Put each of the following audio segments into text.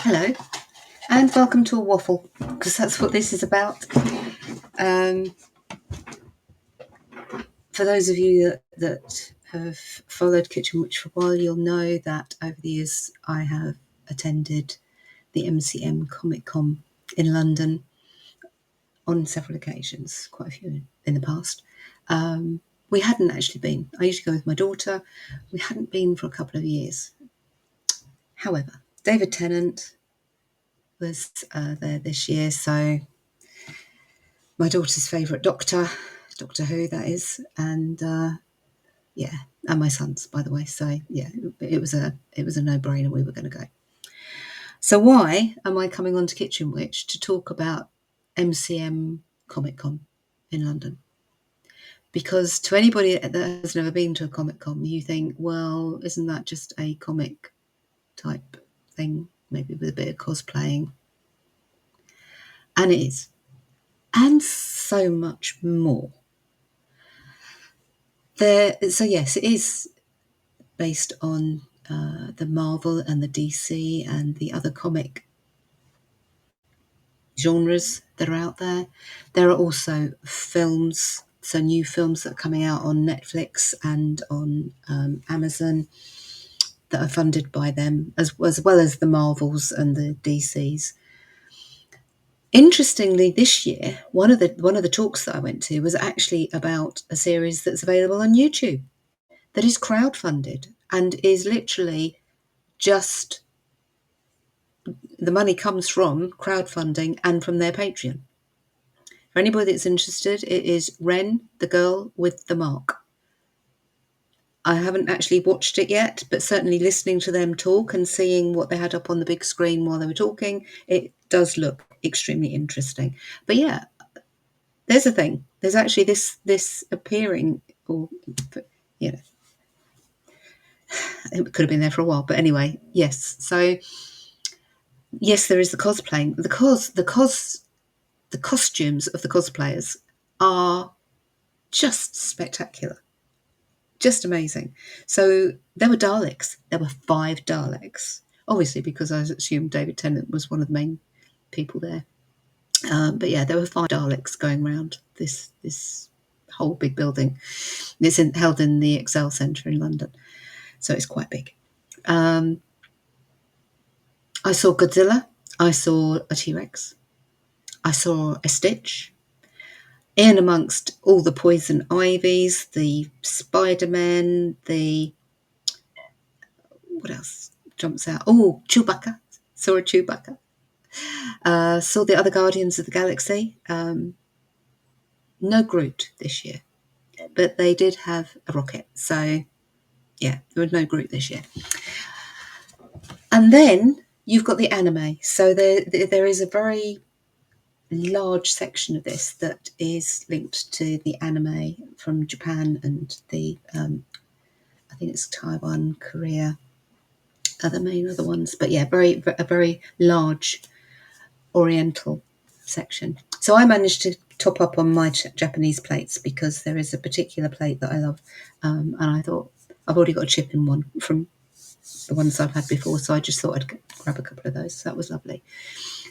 Hello, and welcome to a waffle, because that's what this is about. For those of you that have followed Kitchen Witch for a while, you'll know that over the years I have attended the MCM Comic Con in London on several occasions, quite a few in the past. We hadn't actually been. I usually go with my daughter. We hadn't been for a couple of years. However, David Tennant was there this year, so my daughter's favourite Doctor Who, that is, and and my son's, by the way. So yeah, it was a no-brainer. We were going to go. So why am I coming on to Kitchen Witch to talk about MCM Comic Con in London? Because to anybody that has never been to a Comic Con, you think, well, isn't that just a comic type thing, maybe with a bit of cosplaying? And it is. And so much more. So yes, it is based on the Marvel and the DC and the other comic genres that are out there. There are also films, so new films that are coming out on Netflix and on Amazon that are funded by them, as well as the Marvels and the DCs. Interestingly, this year, one of the talks that I went to was actually about a series that's available on YouTube that is crowdfunded and is literally just the money comes from crowdfunding and from their Patreon. For anybody that's interested, it is Ren, the Girl with the Mark. I haven't actually watched it yet, but certainly listening to them talk and seeing what they had up on the big screen while they were talking, it does look extremely interesting. But yeah, there's a thing. There's actually this appearing, or you know, it could have been there for a while. But anyway, yes. So yes, there is the cosplaying. The costumes of the cosplayers are just spectacular, just amazing. So there were Daleks. There were 5 Daleks, obviously because I assumed David Tennant was one of the main people there. But yeah, there were 5 Daleks going around this whole big building. It's held in the Excel Centre in London, so it's quite big. I saw Godzilla. I saw a T-Rex. I saw a Stitch. In amongst all the poison ivies, the Spider-Man, what else jumps out? Oh, Chewbacca. Saw a Chewbacca. Saw the other Guardians of the Galaxy. No Groot this year, but they did have a rocket. So, yeah, there was no Groot this year. And then you've got the anime. So there is a very large section of this that is linked to the anime from Japan and the I think it's Taiwan, Korea, are the main other ones. But yeah, a very large Oriental section. So I managed to top up on my Japanese plates because there is a particular plate that I love, and I thought I've already got a chip in one from the ones I've had before, so I just thought I'd grab a couple of those. So that was lovely.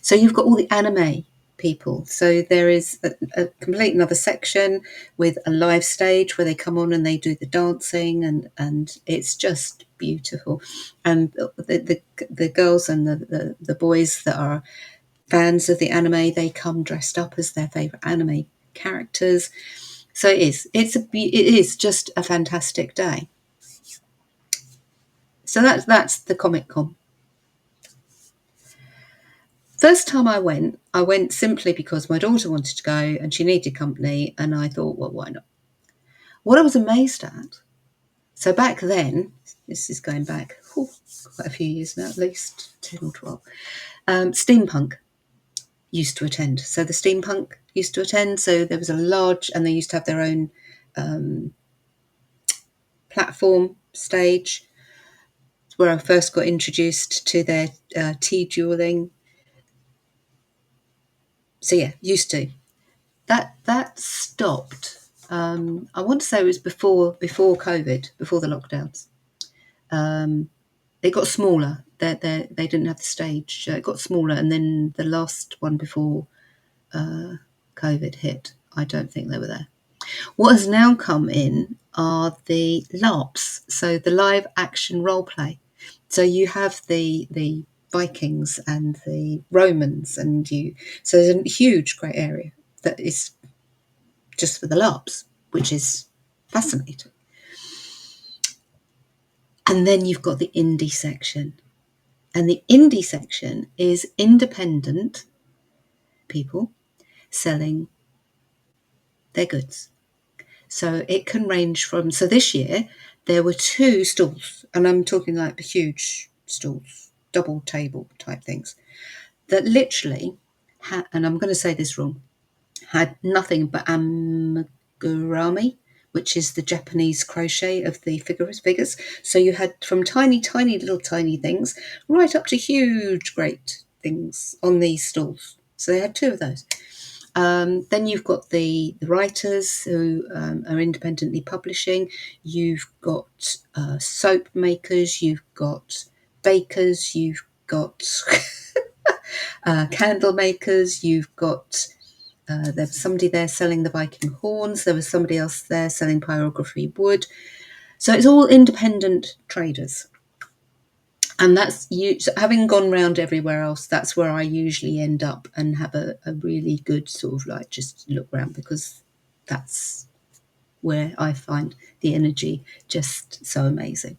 So you've got all the anime people. So there is a complete another section with a live stage where they come on and they do the dancing, and it's just beautiful. And the girls and the boys that are fans of the anime, they come dressed up as their favourite anime characters. So it is just a fantastic day. So that's the Comic Con. First time I went simply because my daughter wanted to go and she needed company, and I thought, well, why not? What I was amazed at, so back then, this is going back quite a few years now, at least 10 or 12, steampunk used to attend. So the steampunk used to attend, so there was a large, and they used to have their own platform stage where I first got introduced to their tea dueling. So yeah, used to. That stopped. I want to say it was before COVID, before the lockdowns. it got smaller. They didn't have the stage. It got smaller, and then the last one before COVID hit, I don't think they were there. What has now come in are the LARPs, so the live action role play. So you have the Vikings and the Romans, and so there's a huge great area that is just for the LARPs, which is fascinating. And then you've got the indie section. And the indie section is independent people selling their goods. So it can range from, so this year there were 2 stalls, and I'm talking like huge stalls, double table type things, that literally had, and I'm going to say this wrong, had nothing but amigurumi, which is the Japanese crochet of the figures. So you had from tiny, tiny, little tiny things right up to huge, great things on these stalls. So they had 2 of those. Then you've got the writers who are independently publishing. You've got soap makers. You've got bakers. You've got candle makers. You've got there was somebody there selling the Viking horns. There was somebody else there selling pyrography wood. So it's all independent traders. And that's you. So having gone round everywhere else, that's where I usually end up and have a really good sort of like just look around, because that's where I find the energy just so amazing.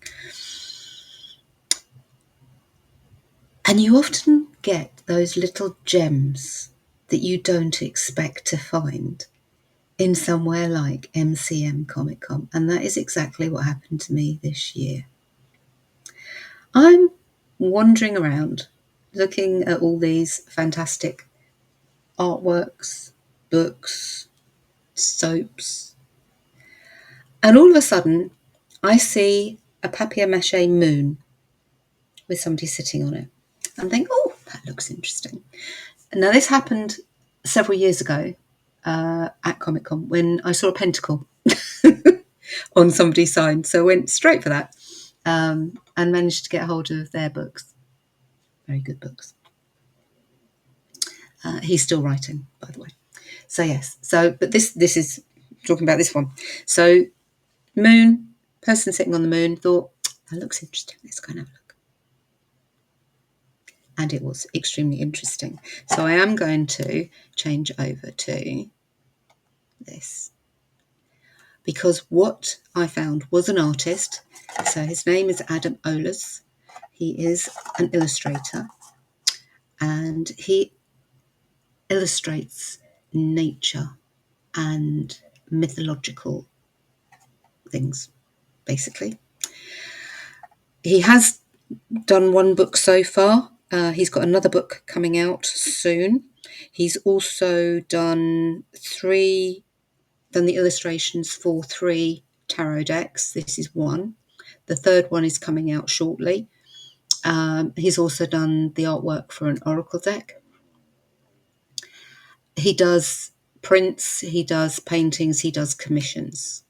And you often get those little gems that you don't expect to find in somewhere like MCM Comic Con. And that is exactly what happened to me this year. I'm wandering around looking at all these fantastic artworks, books, soaps, and all of a sudden I see a papier-mâché moon with somebody sitting on it and think, oh, that looks interesting. And now this happened several years ago at Comic Con when I saw a pentacle on somebody's sign, so I went straight for that and managed to get hold of their books. Very good books. He's still writing, by the way. So yes. So, but this is talking about this one. So, moon, person sitting on the moon, thought that looks interesting. Let's go and have a look. And it was extremely interesting. So I am going to change over to this, because what I found was an artist. So his name is Adam Olas. He is an illustrator, and he illustrates nature and mythological things, basically. He has done 1 book so far. He's got another book coming out soon. He's also done the illustrations for 3 tarot decks. This is 1. The 3rd one is coming out shortly. He's also done the artwork for an oracle deck. He does prints, he does paintings, he does commissions.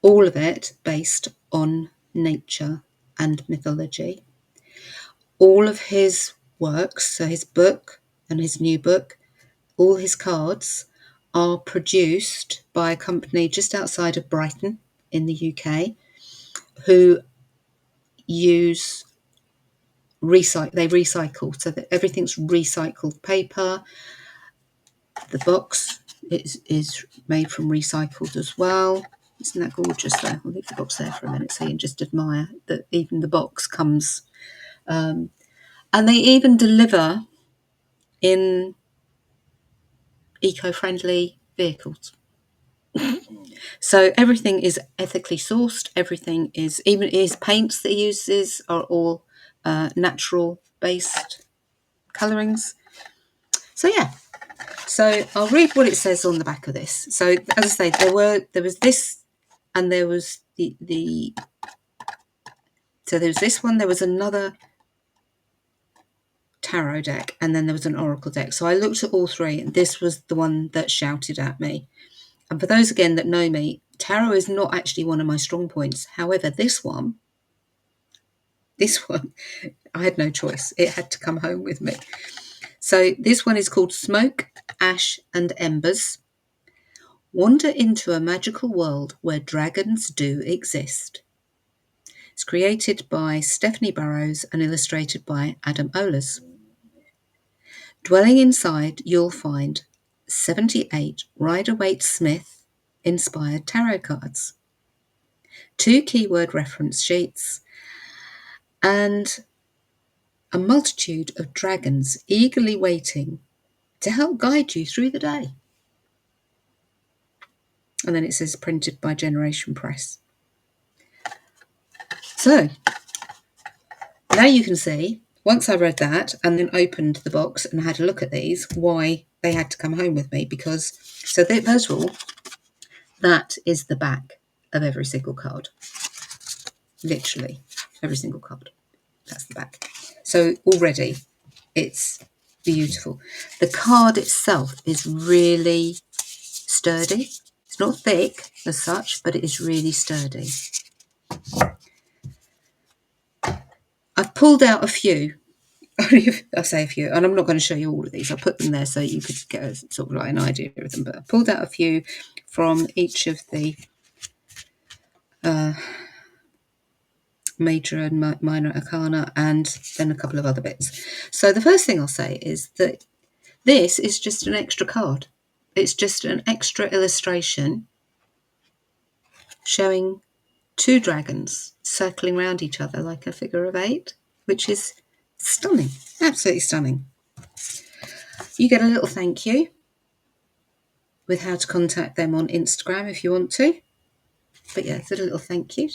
All of it based on nature and mythology. All of his works, so his book and his new book, all his cards are produced by a company just outside of Brighton in the UK who recycle, so that everything's recycled paper. The box is made from recycled as well. Isn't that gorgeous though? I'll leave the box there for a minute so you can just admire that even the box comes. And they even deliver in eco-friendly vehicles. So everything is ethically sourced. Everything is, even his paints that he uses are all natural based colorings. So yeah. So I'll read what it says on the back of this. So as I say, there was this, and there was so there was this one, there was another tarot deck, and then there was an oracle deck. So I looked at all 3, and this was the one that shouted at me. And for those again that know me, tarot is not actually one of my strong points. However, this one This one, I had no choice. It had to come home with me. So this one is called Smoke, Ash and Embers. Wander into a magical world where dragons do exist. It's created by Stephanie Burrows and illustrated by Adam Ohlers. Dwelling inside, you'll find 78 Rider-Waite-Smith inspired tarot cards, 2 keyword reference sheets, and a multitude of dragons eagerly waiting to help guide you through the day. And then it says printed by Generation Press. So now you can see, once I read that and then opened the box and had a look at these, why they had to come home with me. Because, so first of all, that is the back of every single card. Literally, every single card. That's the back. So already, it's beautiful. The card itself is really sturdy. It's not thick as such, but it is really sturdy. I've pulled out a few. I say a few, and I'm not going to show you all of these. I'll put them there so you could get a, sort of like an idea of them. But I pulled out a few from each of the major and minor arcana, and then a couple of other bits. So the first thing I'll say is that this is just an extra card. It's just an extra illustration showing 2 dragons circling around each other like a figure of 8, which is stunning, absolutely stunning. You get a little thank you with how to contact them on Instagram if you want to. But yeah, it's a little thank you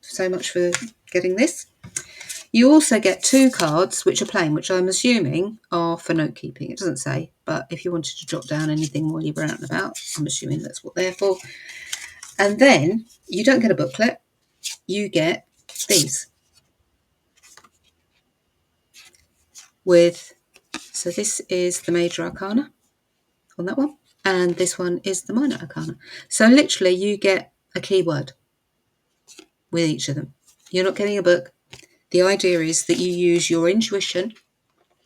so much for getting this. You also get 2 cards which are plain, which I'm assuming are for note keeping. It doesn't say, but if you wanted to jot down anything while you were out and about, I'm assuming that's what they're for. And then you don't get a booklet, you get these. So this is the major arcana on that one, and this one is the minor arcana. So literally you get a keyword with each of them. You're not getting a book. The idea is that you use your intuition.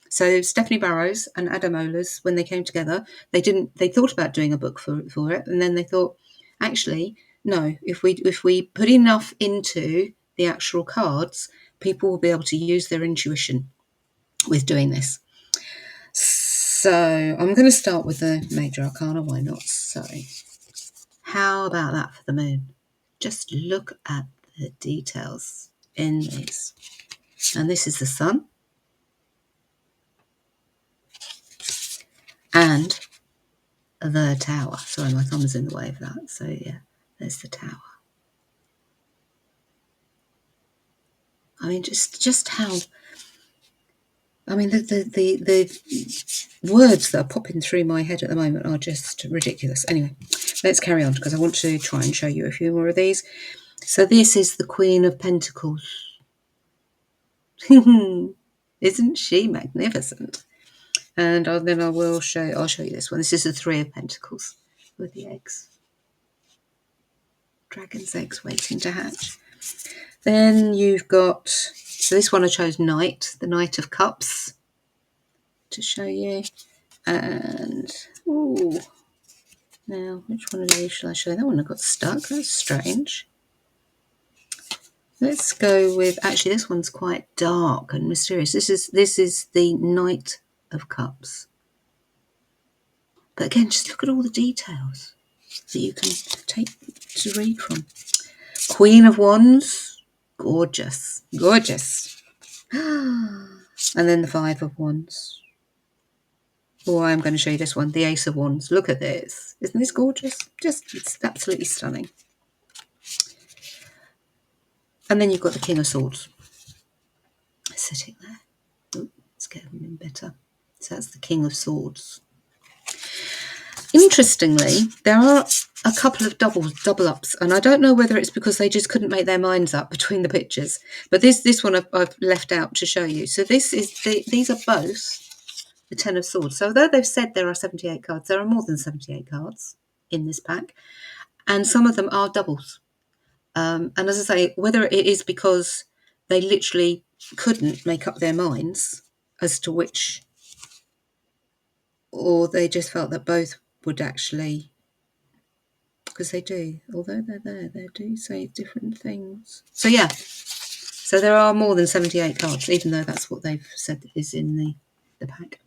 So Stephanie Burrows and Adam Ohlers, when they came together, they thought about doing a book for it, and then they thought, actually, no, if we put enough into the actual cards, people will be able to use their intuition with doing this. So I'm going to start with the major arcana, why not? So how about that for the moon? Just look at the details in these. And this is the sun. And the tower. Sorry, my thumb is in the way of that. So yeah, there's the tower. I mean, just how. I mean, the words that are popping through my head at the moment are just ridiculous. Anyway, let's carry on because I want to try and show you a few more of these. So this is the Queen of Pentacles. Isn't she magnificent? And then I'll show you this one. This is the Three of Pentacles with the eggs. Dragon's eggs waiting to hatch. Then you've got, so this one I chose Knight, the Knight of Cups, to show you. And, now which one of these shall I show? That one I got stuck, that's strange. Let's go with, actually this one's quite dark and mysterious. This is the Knight of Cups. But again, just look at all the details that you can take to read from. Queen of Wands, gorgeous, gorgeous. And then the Five of Wands. Oh, I'm going to show you this one, the Ace of Wands. Look at this. Isn't this gorgeous? It's absolutely stunning. And then you've got the King of Swords sitting there. Oh, let's get him in better. So that's the King of Swords. Interestingly, there are a couple of double ups, and I don't know whether it's because they just couldn't make their minds up between the pictures. But this one I've left out to show you. So these are both the Ten of Swords. So although they've said there are 78 cards, there are more than 78 cards in this pack, and some of them are doubles. And as I say, whether it is because they literally couldn't make up their minds as to which, or they just felt that both would actually, because they do, although they're there, they do say different things. So yeah, so there are more than 78 cards, even though that's what they've said is in the pack.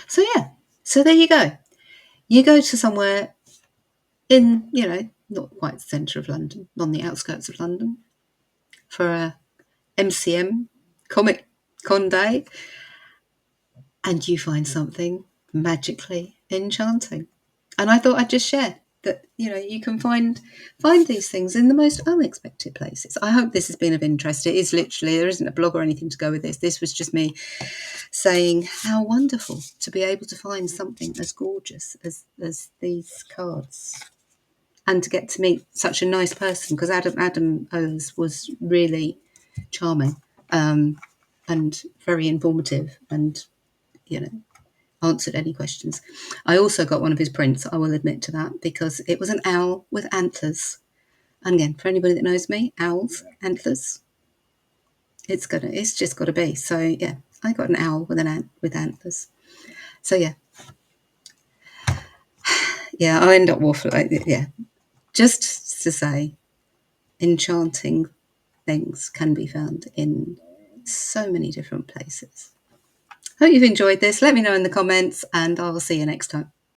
So yeah, so there you go. You go to somewhere in, not quite the centre of London, on the outskirts of London, for a MCM Comic Con day, and you find something magically enchanting. And I thought I'd just share that, you can find these things in the most unexpected places. I hope this has been of interest. It is literally, there isn't a blog or anything to go with this. This was just me saying how wonderful to be able to find something as gorgeous as these cards, and to get to meet such a nice person, because Adam Owens was really charming, and very informative, and answered any questions. I also got one of his prints, I will admit to that, because it was an owl with antlers. And again, for anybody that knows me, owls, antlers, it's just got to be. So yeah, I got an owl with with antlers. So yeah, I end up waffling. Yeah, just to say, enchanting things can be found in so many different places. Hope you've enjoyed this. Let me know in the comments, and I will see you next time.